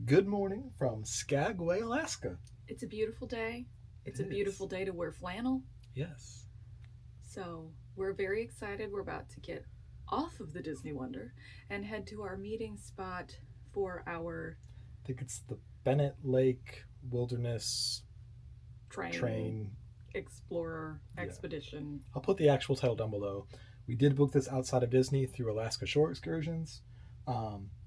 Good morning from Skagway, Alaska. It's a beautiful day. It's It a is. beautiful day to wear flannel. Yes. So we're very excited. We're about to get off of the Disney Wonder and head to our meeting spot for our I think it's the Bennett Lake Wilderness train Train. explorer Yeah. expedition. I'll put the actual title down below. We did book this outside of Disney through Alaska Shore Excursions.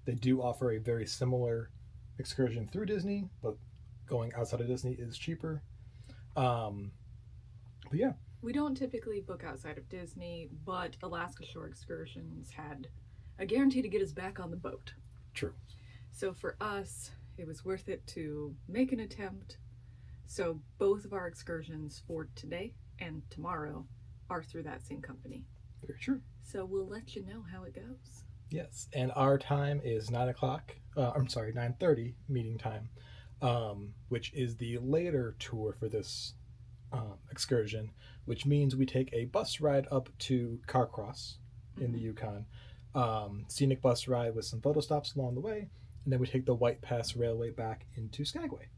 They do offer a very similar excursion through Disney, but going outside of Disney is cheaper. Um, but yeah, We don't typically book outside of Disney, but Alaska Shore Excursions had a guarantee to get us back on the boat. true. So for us, it was worth it to make an attempt. So both of our excursions for today and tomorrow are through that same company. Very true. So we'll let you know how it goes. Yes, and our time is 9 o'clock. I'm sorry, 9:30 meeting time, which is the later tour for this excursion, which means we take a bus ride up to Carcross in the Yukon, scenic bus ride with some photo stops along the way, and then we take the White Pass Railway back into Skagway.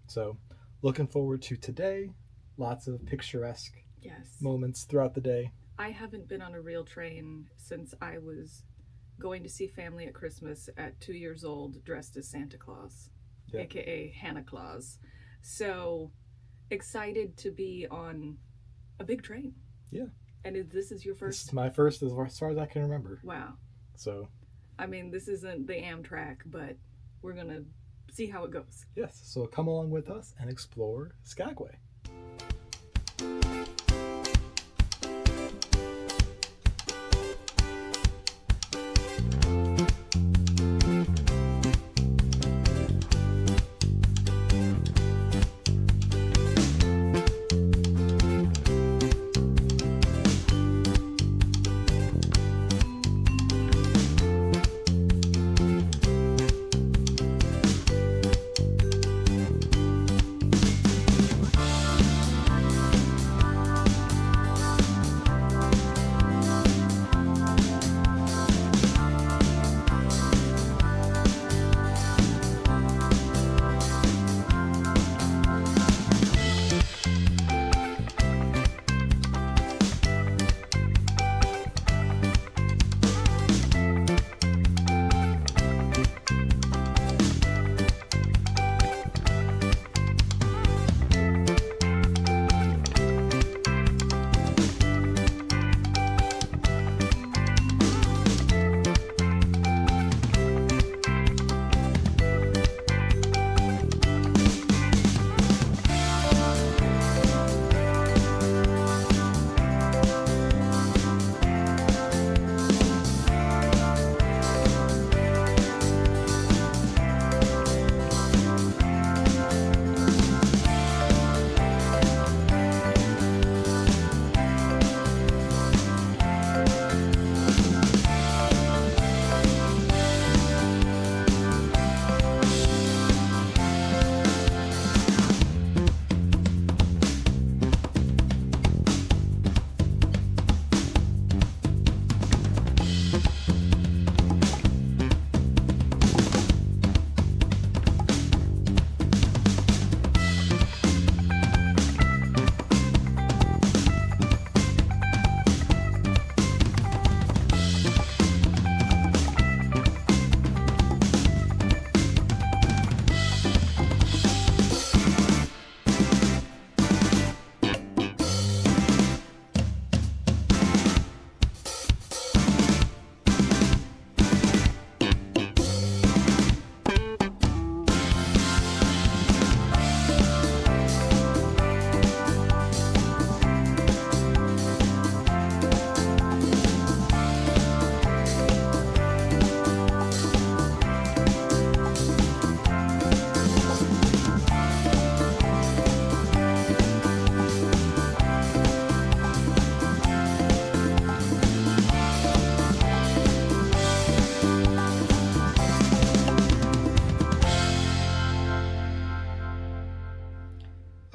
So, looking forward to today. Lots of picturesque Yes. moments throughout the day. I haven't been on a real train since I was going to see family at Christmas at 2 years old dressed as Santa Claus, Yeah. aka Hannah Claus. So excited to be on a big train. Yeah. And this is your This first? is my first as far as I can remember. Wow. So, I mean, this isn't the Amtrak, but we're going to see how it goes. yes, so come along with us and explore Skagway.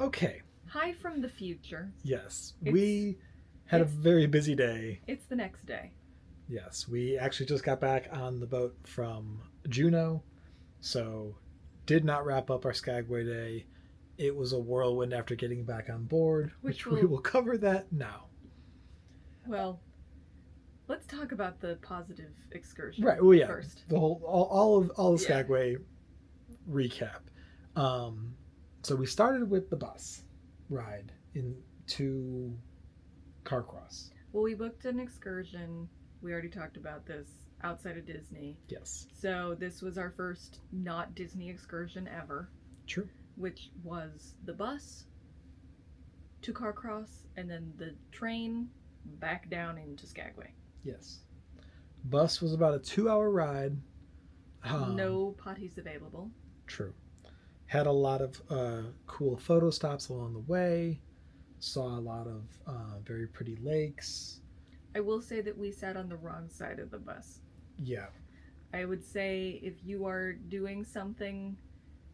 Okay, Hi from the future. yes, It's- we had a it's- very busy day. It's the next day. Yes, we actually just got back on the boat from Juneau. So, did not wrap up our Skagway day. It was a whirlwind after getting back on board, which we will cover that now. Well, let's talk about the positive excursion Right. Well, yeah. first. The whole all the Skagway recap. So we started with the bus ride into Carcross. Well, we booked an excursion. We already talked about this outside of Disney. Yes. So this was our first not Disney excursion ever. True. Which was the bus to Carcross and then the train back down into Skagway. Yes. Bus was about a 2-hour ride. No potties available. True. Had a lot of cool photo stops along the way. Saw a lot of very pretty lakes. I will say that we sat on the wrong side of the bus. Yeah. I would say if you are doing something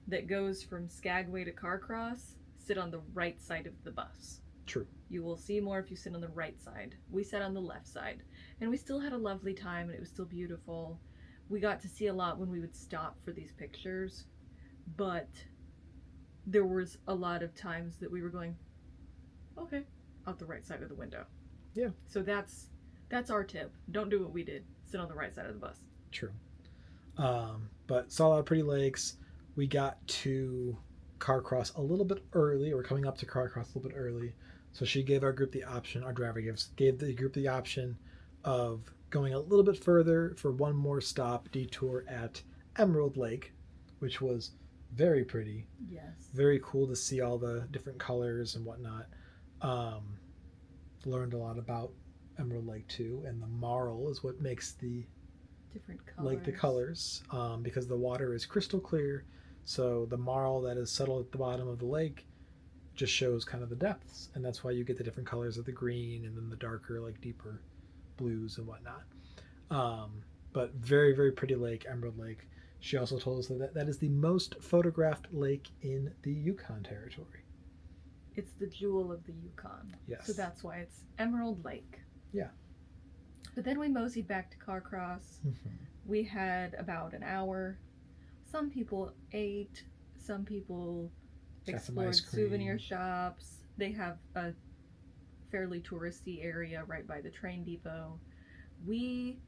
that goes from Skagway to Carcross, sit on the right side of the bus. True. You will see more if you sit on the right side. We sat on the left side, and we still had a lovely time, and it was still beautiful. We got to see a lot when we would stop for these pictures, but there was a lot of times that we were going, okay, out the right side of the window. Yeah. So that's our tip. Don't do what we did. Sit on the right side of the bus. True. But saw a lot of pretty lakes. We got to Carcross a little bit early, or coming up to Carcross a little bit early. So she gave our group the option, our driver gave the group the option of going a little bit further for one more stop, detour at Emerald Lake, which was very pretty. Yes. Very cool to see all the different colors and whatnot. Learned a lot about Emerald Lake too, and the marl is what makes the different colors. Lake the colors, because the water is crystal clear. So the marl that is settled at the bottom of the lake just shows kind of the depths, and that's why you get the different colors of the green and then the darker, like deeper blues and whatnot. But very, very pretty lake, Emerald Lake. She also told us that is the most photographed lake in the Yukon Territory. It's the jewel of the Yukon. Yes. So that's why it's Emerald Lake. Yeah. But then we moseyed back to Carcross. Mm-hmm. We had about an hour. Some people ate. Some people explored souvenir shops. They have a fairly touristy area right by the train depot. We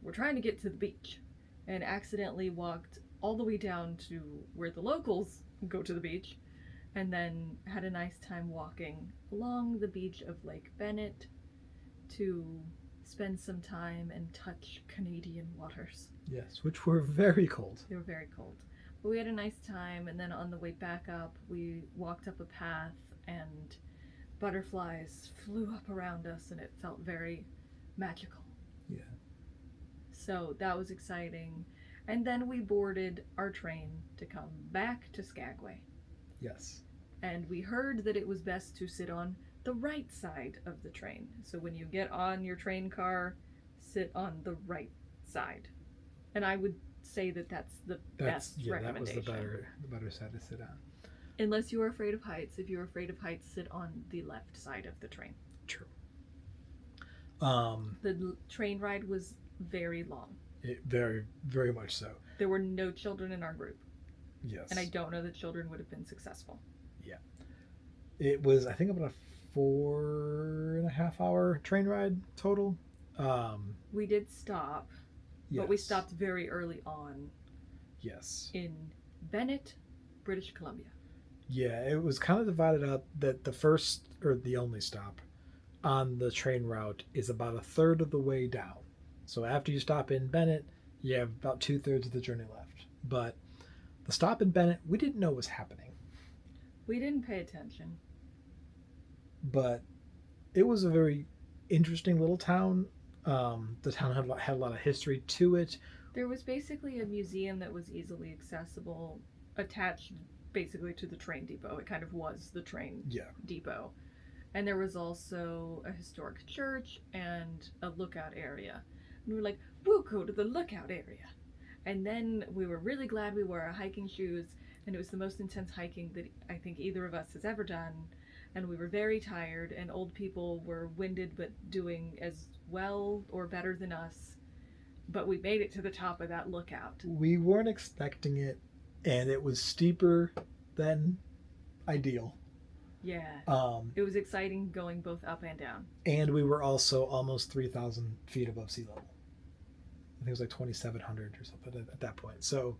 were trying to get to the beach and accidentally walked all the way down to where the locals go to the beach, and then had a nice time walking along the beach of Lake Bennett to spend some time and touch Canadian waters. Yes, which were very cold. They were very cold. But we had a nice time, and then on the way back up, we walked up a path, and butterflies flew up around us, and it felt very magical. Yeah. So that was exciting. And then we boarded our train to come back to Skagway. Yes. And we heard that it was best to sit on the right side of the train. So when you get on your train car, sit on the right side. And I would say that that's the best recommendation. That was the better side to sit on. Unless you are afraid of heights. If you're afraid of heights, sit on the left side of the train. True. The train ride was very long. Very, very much so. There were no children in our group. Yes. And I don't know that children would have been successful. Yeah. It was, I think, about a 4.5-hour train ride total. We did stop, but we stopped very early on. Yes. In Bennett, British Columbia. Yeah, it was kind of divided up that the first, or the only stop on the train route is about a third of the way down. So after you stop in Bennett, you have about 2/3 of the journey left. But the stop in Bennett, we didn't know was happening. We didn't pay attention. But it was a very interesting little town. The town had a lot of history to it. There was basically a museum that was easily accessible, attached basically to the train depot. It kind of was the train depot. And there was also a historic church and a lookout area. And we were like, we'll go to the lookout area. And then we were really glad we wore our hiking shoes, and it was the most intense hiking that I think either of us has ever done. And we were very tired, and old people were winded but doing as well or better than us. but we made it to the top of that lookout. We weren't expecting it, and it was steeper than ideal. Yeah. It was exciting going both up and down. And we were also almost 3,000 feet above sea level. I think it was like 2,700 or something at that point. So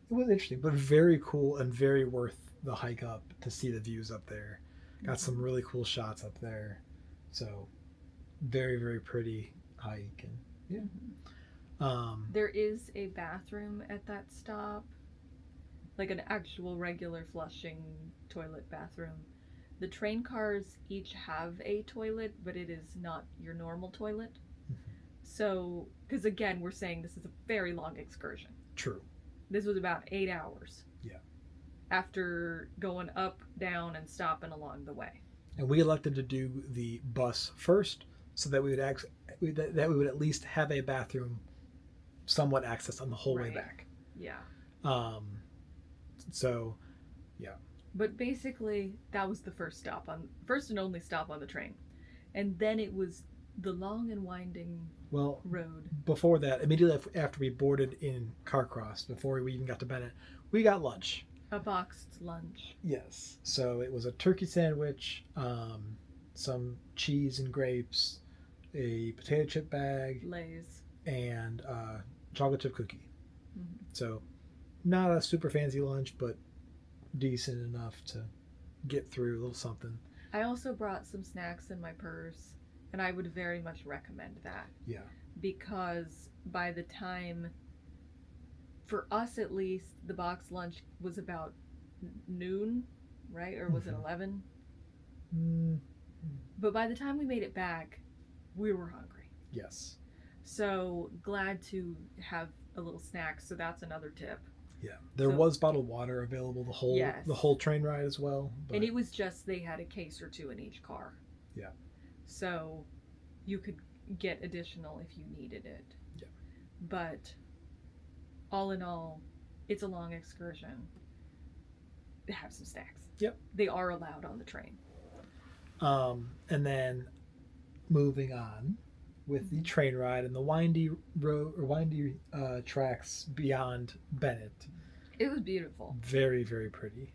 it was interesting, but very cool and very worth the hike up to see the views up there. Got some really cool shots up there. So very, very pretty hike. And yeah. There is a bathroom at that stop, like an actual regular flushing toilet bathroom. The train cars each have a toilet, but it is not your normal toilet. So, because again, we're saying this is a very long excursion. True. This was about 8 hours. Yeah. After going up, down, and stopping along the way. And we elected to do the bus first, so that we would at least have a bathroom, somewhat access on the whole way back. Yeah. So, yeah. But basically, that was the first and only stop on the train, and then it was the long and winding road. Before that, immediately after we boarded in Carcross, before we even got to Bennett, we got lunch. A boxed lunch. Yes. So it was a turkey sandwich, some cheese and grapes, a potato chip bag, Lay's, and chocolate chip cookie. So not a super fancy lunch, but decent enough to get through a little something. I also brought some snacks in my purse, and I would very much recommend that. Yeah. Because by the time, for us at least, the box lunch was about noon, right? Or was it 11? But by the time we made it back, we were hungry. Yes. So glad to have a little snack. So that's another tip. Yeah, there was bottled water available the whole train ride as well. But... And it was just they had a case or two in each car. Yeah. So you could get additional if you needed it. Yeah. But all in all, it's a long excursion. Have some snacks. Yep. They are allowed on the train. And then moving on with the train ride and the windy tracks beyond Bennett. It was beautiful. Very, very pretty.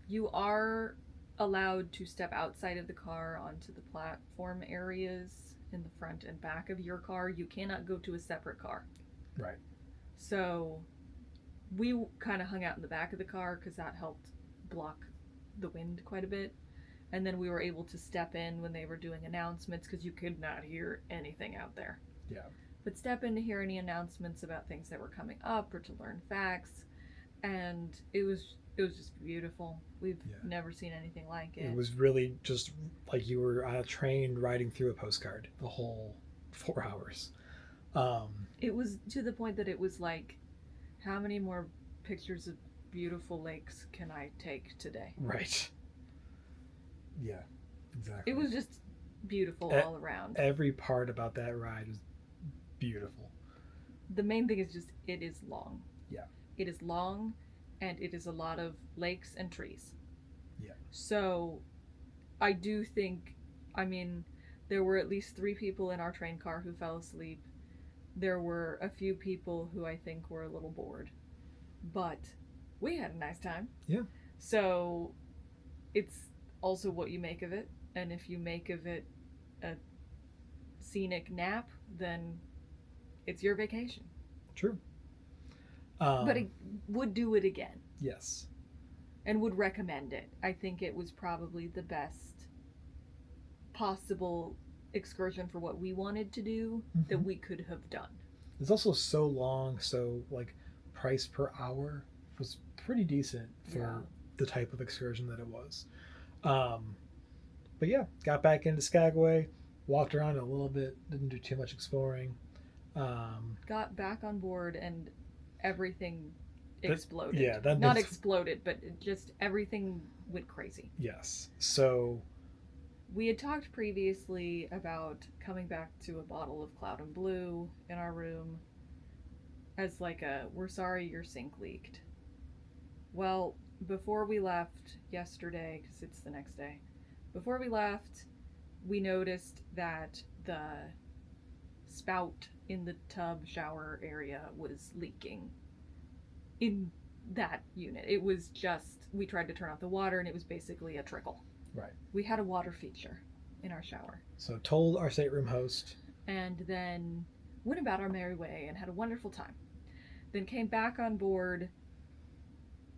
You are allowed to step outside of the car onto the platform areas in the front and back of your car. You cannot go to a separate car. Right. So we kind of hung out in the back of the car because that helped block the wind quite a bit. And then we were able to step in when they were doing announcements because you could not hear anything out there. Yeah. But step in to hear any announcements about things that were coming up or to learn facts. And it was just beautiful. We've never seen anything like it. It was really just like you were on a train riding through a postcard the whole 4 hours. It was to the point that it was like, how many more pictures of beautiful lakes can I take today? Right. Yeah, exactly. It was just beautiful all around. Every part about that ride was beautiful. The main thing is just it is long. Yeah. It is long, and it is a lot of lakes and trees. Yeah. So I do think, there were at least 3 people in our train car who fell asleep. There were a few people who I think were a little bored. But we had a nice time. Yeah. So it's also what you make of it. And if you make of it a scenic nap, then it's your vacation. True. But I would do it again. Yes. And would recommend it. I think it was probably the best possible excursion for what we wanted to do that we could have done. It's also so long, so like price per hour was pretty decent for the type of excursion that it was. But yeah, got back into Skagway, walked around a little bit, didn't do too much exploring. Got back on board and everything exploded. Not exploded, but just everything went crazy. Yes. So we had talked previously about coming back to a bottle of Cloud and Blue in our room as like we're sorry your sink leaked. Well, before we left yesterday, because it's the next day, before we left, we noticed that the spout in the tub shower area was leaking in that unit. It was just, we tried to turn off the water and it was basically a trickle. Right. We had a water feature in our shower. So told our stateroom host. And then went about our merry way and had a wonderful time. Then came back on board.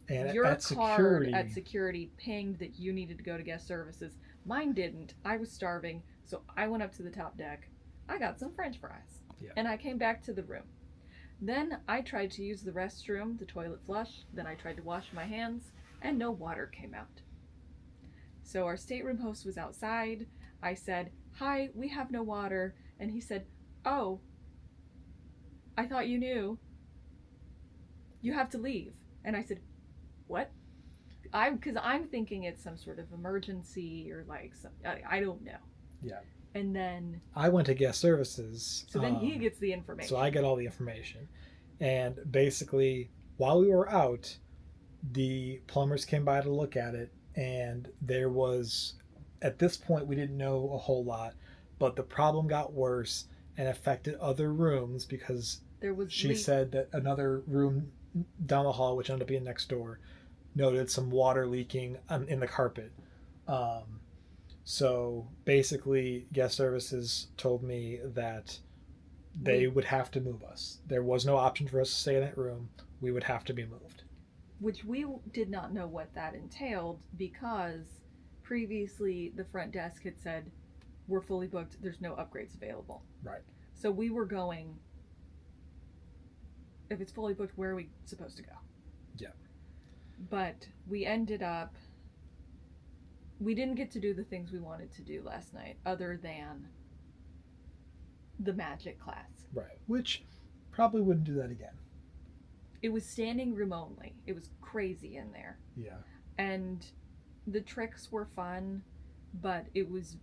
And your at card at security pinged that you needed to go to guest services. Mine didn't. I was starving, so I went up to the top deck. I got some French fries. Yeah. And I came back to the room. Then I tried to use the restroom, the toilet flush. Then I tried to wash my hands, and no water came out. So our stateroom host was outside. I said, "Hi, we have no water." And he said, "Oh, I thought you knew. You have to leave." And I said, "What?" Because I'm thinking it's some sort of emergency or like some, I don't know. Yeah. And then I went to guest services. So then he gets the information. So I get all the information. And basically, while we were out, the plumbers came by to look at it. And there was, at this point, we didn't know a whole lot. But the problem got worse and affected other rooms because she said that another room down the hall, which ended up being next door, noted some water leaking in the carpet. So basically, guest services told me that they would have to move us. There was no option for us to stay in that room. We would have to be moved. Which we did not know what that entailed because previously the front desk had said, "We're fully booked. There's no upgrades available." Right. So we were going, if it's fully booked, where are we supposed to go? Yeah. But we ended up, we didn't get to do the things we wanted to do last night other than the magic class. Right. Which probably wouldn't do that again. It was standing room only. It was crazy in there. Yeah. And the tricks were fun, but it was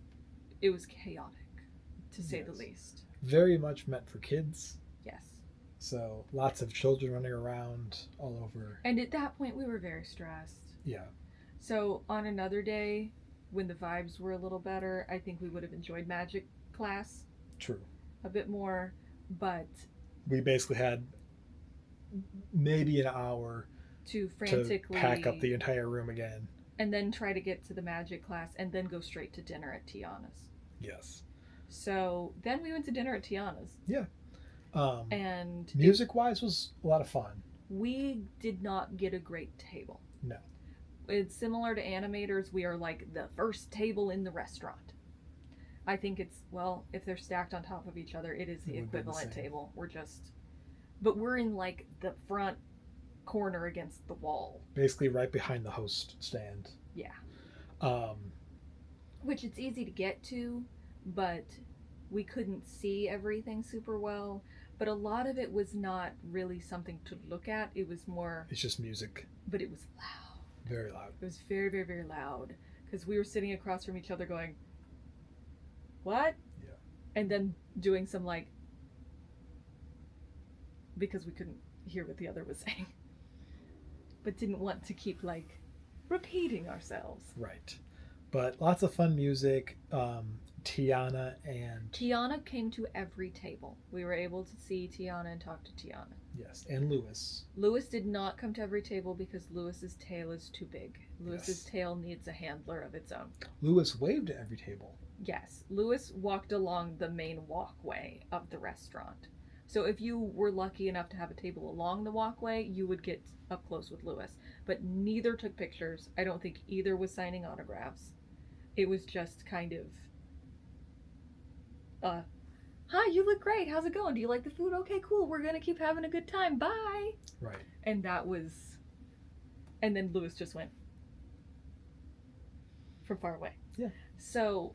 chaotic, to say the least. Very much meant for kids. Yes. So lots of children running around all over. And at that point, we were very stressed. Yeah. So on another day, when the vibes were a little better, I think we would have enjoyed magic class. True. A bit more, but we basically had maybe an hour to frantically pack up the entire room again. And then try to get to the magic class and then go straight to dinner at Tiana's. Yes. So then we went to dinner at Tiana's. Yeah. And music-wise was a lot of fun. We did not get a great table. No. It's similar to animators. We are like the first table in the restaurant. I think it's, well, if they're stacked on top of each other, it is the equivalent table. But we're in like the front corner against the wall. Basically right behind the host stand. Yeah. Which it's easy to get to, but we couldn't see everything super well. But a lot of it was not really something to look at. It was more... It's just music. But it was loud. Very loud. It was very, very, very loud. Because we were sitting across from each other going, "What?" Yeah. And then doing some like... Because we couldn't hear what the other was saying. But didn't want to keep like repeating ourselves. Right. But lots of fun music. Tiana came to every table. We were able to see Tiana and talk to Tiana. Yes, and Lewis. Lewis did not come to every table because Lewis's tail is too big. Lewis's tail needs a handler of its own. Lewis waved at every table. Yes. Lewis walked along the main walkway of the restaurant. So if you were lucky enough to have a table along the walkway, you would get up close with Lewis. But neither took pictures. I don't think either was signing autographs. It was just kind of... "Hi, you look great. How's it going? Do you like the food? Okay, cool. We're going to keep having a good time. Bye." Right. And that was... And then Lewis just went from far away. Yeah. So,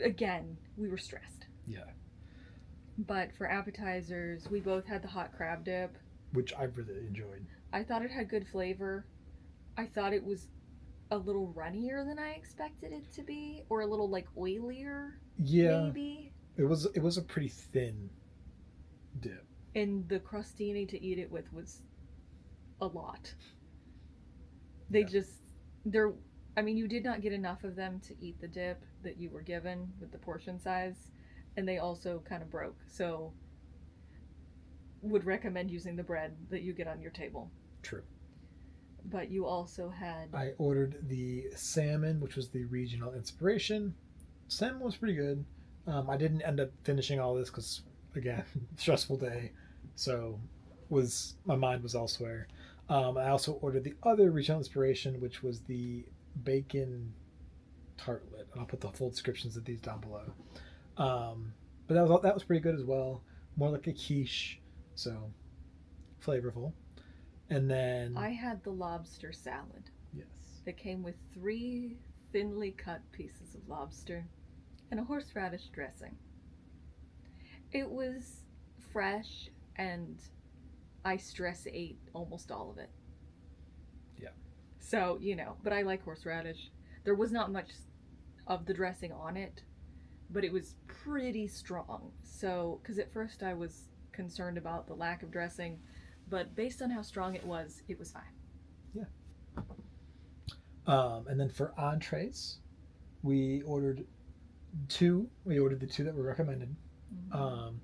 again, we were stressed. Yeah. But for appetizers, we both had the hot crab dip. Which I really enjoyed. I thought it had good flavor. I thought it was a little runnier than I expected it to be, or a little like oilier. Yeah, maybe. It was a pretty thin dip. And the crostini to eat it with was a lot. They I mean, you did not get enough of them to eat the dip that you were given with the portion size. and they also kind of broke. So, would recommend using the bread that you get on your table. True. But you also had. I ordered the salmon, which was the regional inspiration. Salmon was pretty good. I didn't end up finishing all this because, again, stressful day, so was my mind was elsewhere. I also ordered the other regional inspiration, which was the bacon tartlet, and I'll put the full descriptions of these down below. But that was pretty good as well. More like a quiche, so flavorful. And then I had the lobster salad. yes, That came with 3 thinly cut pieces of lobster and a horseradish dressing. It was fresh, and I stress ate almost all of it. yeah, So, but I like horseradish. There was not much of the dressing on it, but it was pretty strong. So, because at first I was concerned about the lack of dressing, but based on how strong it was fine. yeah. And then for entrees, we ordered two. We ordered the two that were recommended. Mm-hmm.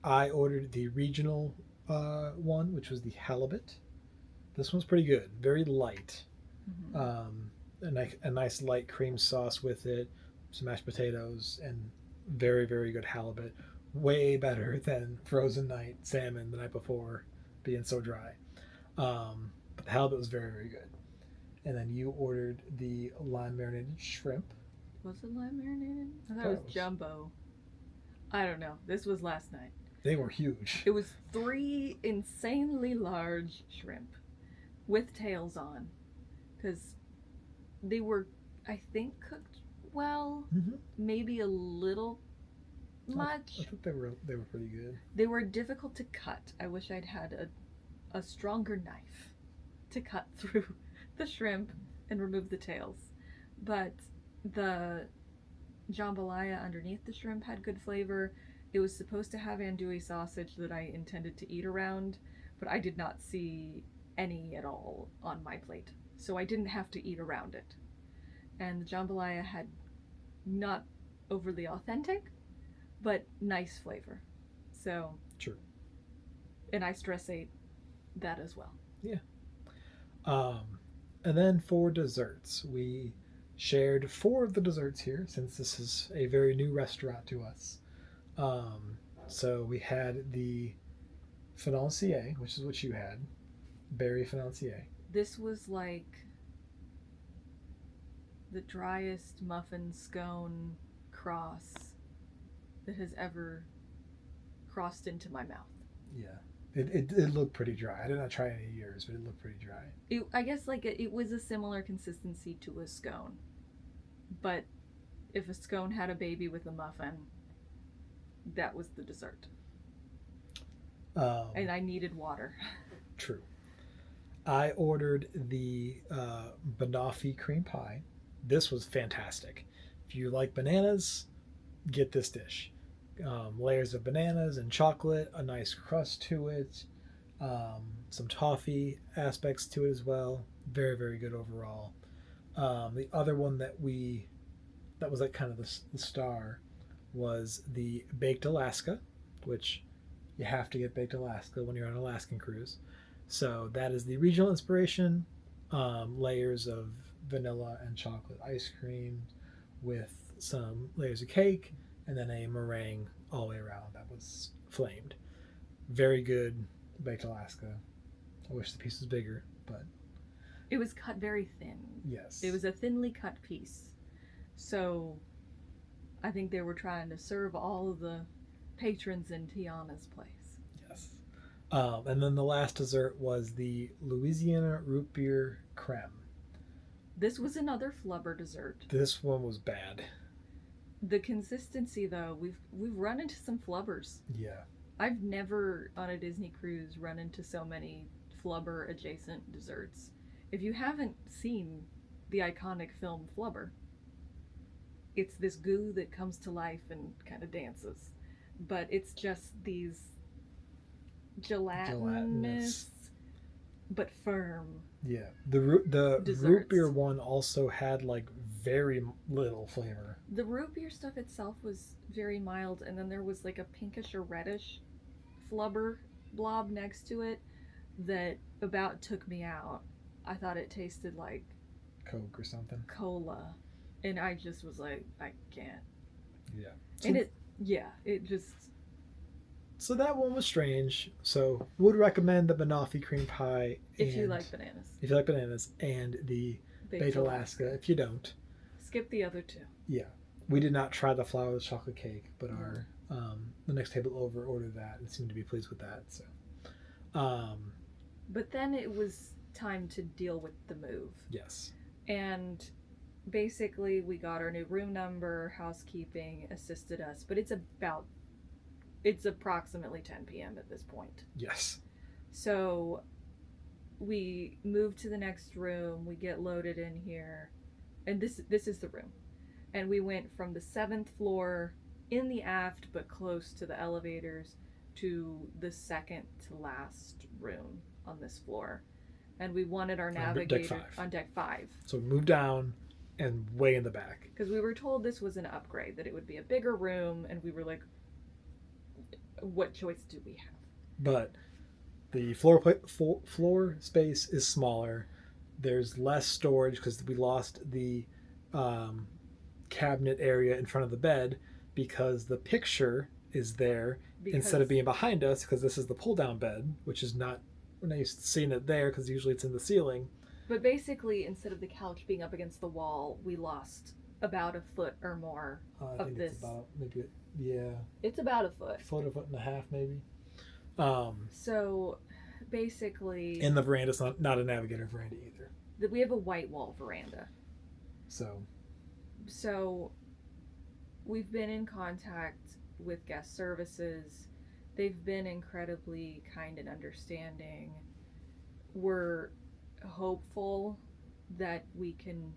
I ordered the regional one, which was the halibut. This one's pretty good, very light. A nice light cream sauce with it, some mashed potatoes, and very, very good halibut. Way better than frozen night salmon the night before, being so dry. But the halibut was very, very good. And then you ordered the lime marinated shrimp. Was it lime marinated? I thought it was jumbo. I don't know. This was last night. They were huge. It was 3 insanely large shrimp with tails on, because they were, I think, cooked well. Mm-hmm. Maybe a little much. I thought they were pretty good. They were difficult to cut. I wish I'd had a stronger knife to cut through the shrimp and remove the tails. But the jambalaya underneath the shrimp had good flavor. It was supposed to have andouille sausage that I intended to eat around, but I did not see any at all on my plate. So I didn't have to eat around it. And the jambalaya had not overly authentic, but nice flavor. So True. And I stress ate that as well. Yeah. And then for desserts, we shared 4 of the desserts here since this is a very new restaurant to us. So we had the financier, which is what you had, berry financier. This was like the driest muffin scone cross that has ever crossed into my mouth. Yeah. It looked pretty dry. I did not try any of yours, but it looked pretty dry. I guess like it was a similar consistency to a scone. But if a scone had a baby with a muffin, that was the dessert. And I needed water. True. I ordered the banoffee cream pie. This was fantastic. If you like bananas, get this dish. Layers of bananas and chocolate, a nice crust to it, some toffee aspects to it as well. Very, very good overall. The other one that was like kind of the star was the baked Alaska, which you have to get baked Alaska when you're on an Alaskan cruise. So that is the regional inspiration, layers of vanilla and chocolate ice cream with some layers of cake, and then a meringue all the way around that was flamed. Very good baked Alaska. I wish the piece was bigger, but it was cut very thin. Yes. It was a thinly cut piece. So I think they were trying to serve all of the patrons in Tiana's place. Yes. And then the last dessert was the Louisiana root beer creme. This was another flubber dessert. This one was bad. The consistency, though, we've run into some flubbers. Yeah. I've never on a Disney cruise run into so many flubber adjacent desserts. If you haven't seen the iconic film Flubber, it's this goo that comes to life and kind of dances, but it's just these gelatinous but firm. Yeah, the root beer one also had like very little flavor. The root beer stuff itself was very mild, and then there was like a pinkish or reddish flubber blob next to it that about took me out. I thought it tasted like Coke or something. cola, and I just was like, I can't. Yeah. And it just. So that one was strange. So would recommend the banoffee cream pie. If you like bananas. If you like bananas, and the baked Alaska. If you don't, skip the other two. Yeah, we did not try the flourless chocolate cake, but our the next table over ordered that and seemed to be pleased with that. So, but then it was time to deal with the move. Yes. And basically, we got our new room number. Housekeeping assisted us, but it's approximately 10 p.m. at this point. Yes. So we move to the next room. We get loaded in here, and this is the room. And we went from the 7th floor in the aft, but close to the elevators, to the second to last room on this floor. And we wanted our navigator on deck 5. So we moved down and way in the back. Because we were told this was an upgrade, that it would be a bigger room, and we were like, what choice do we have? But the floor space is smaller. There's less storage because we lost the cabinet area in front of the bed because the picture is there instead of being behind us, because this is the pull down bed, which is not, we're not used to seeing it there because usually it's in the ceiling. But basically, instead of the couch being up against the wall, we lost about a foot or more of this. It's about maybe, yeah. It's about a foot. A foot and a half, maybe. So basically, and the veranda's not a navigator veranda either. We have a white wall veranda. So we've been in contact with guest services. They've been incredibly kind and understanding. We're hopeful that we can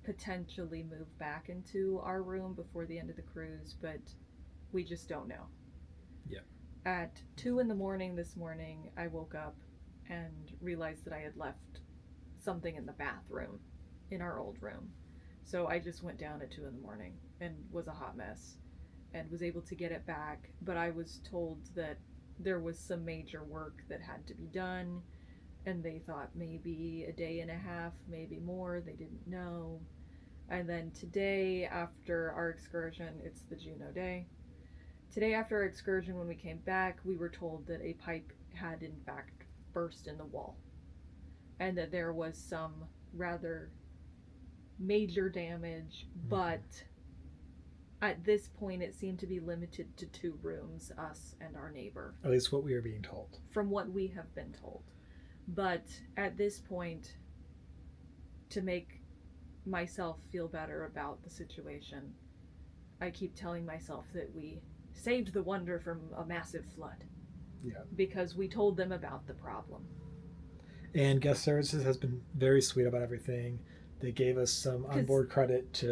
potentially move back into our room before the end of the cruise, but we just don't know. Yeah. At 2 a.m. this morning, I woke up and realized that I had left something in the bathroom in our old room. So I just went down at 2 a.m. and was a hot mess and was able to get it back. But I was told that there was some major work that had to be done, and they thought maybe a day and a half, maybe more. They didn't know. And then today, after our excursion, it's the Juneau day. Today, after our excursion, when we came back, we were told that a pipe had in fact burst in the wall, and that there was some rather major damage, but at this point it seemed to be limited to 2 rooms, us and our neighbor. At least what we are being told. From what we have been told. But at this point, to make myself feel better about the situation, I keep telling myself that we saved the Wonder from a massive flood. Yeah. Because we told them about the problem. And guest services has been very sweet about everything. They gave us some onboard credit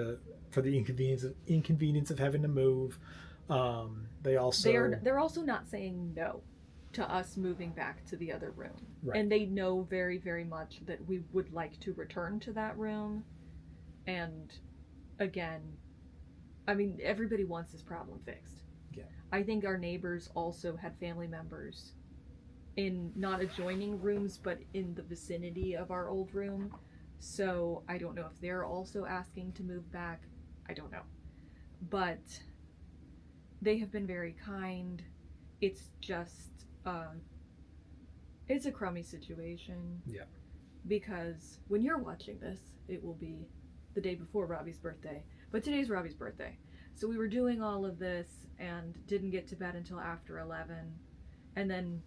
for the inconvenience of having to move. They're also not saying no to us moving back to the other room. Right. And they know very, very much that we would like to return to that room. And again, I mean, everybody wants this problem fixed. Yeah. I think our neighbors also had family members in not adjoining rooms, but in the vicinity of our old room. So I don't know if they're also asking to move back. I don't know. But they have been very kind. It's just, it's a crummy situation. Yeah. Because when you're watching this, it will be the day before Robbie's birthday. But today's Robbie's birthday. So we were doing all of this and didn't get to bed until after 11. And then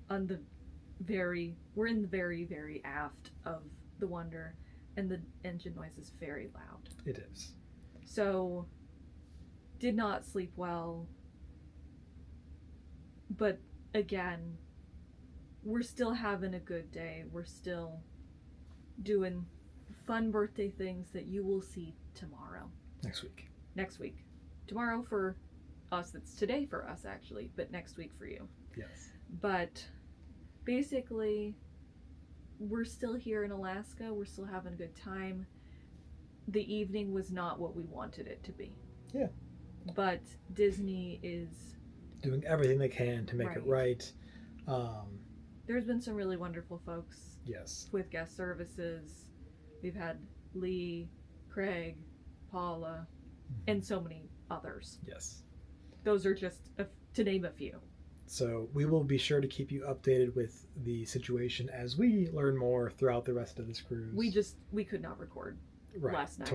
we're in the very, very aft of the Wonder, and the engine noise is very loud. It is. So did not sleep well. But again, we're still having a good day. We're still doing fun birthday things that you will see tomorrow. Next week. Tomorrow for us, it's today for us actually, but next week for you. Yes. But basically, we're still here in Alaska. We're still having a good time. the evening was not what we wanted it to be. Yeah. But Disney is doing everything they can to make it right. There's been some really wonderful folks. Yes. With guest services. We've had Lee, Craig, Paula, and so many others. Yes. Those are just to name a few. So we will be sure to keep you updated with the situation as we learn more throughout the rest of this cruise. We could not record last night.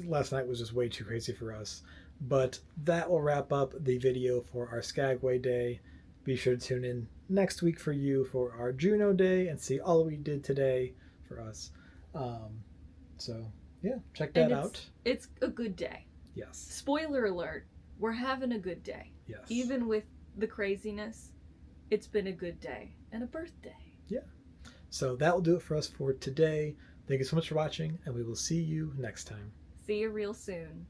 Last night was just way too crazy for us. But that will wrap up the video for our Skagway day. Be sure to tune in next week for you for our Juneau day and see all we did today for us. So yeah, check that out. It's a good day. Yes. Spoiler alert, we're having a good day. Yes. Even with the craziness, it's been a good day and a birthday. Yeah. So that will do it for us for today. Thank you so much for watching, and we will see you next time. See you real soon.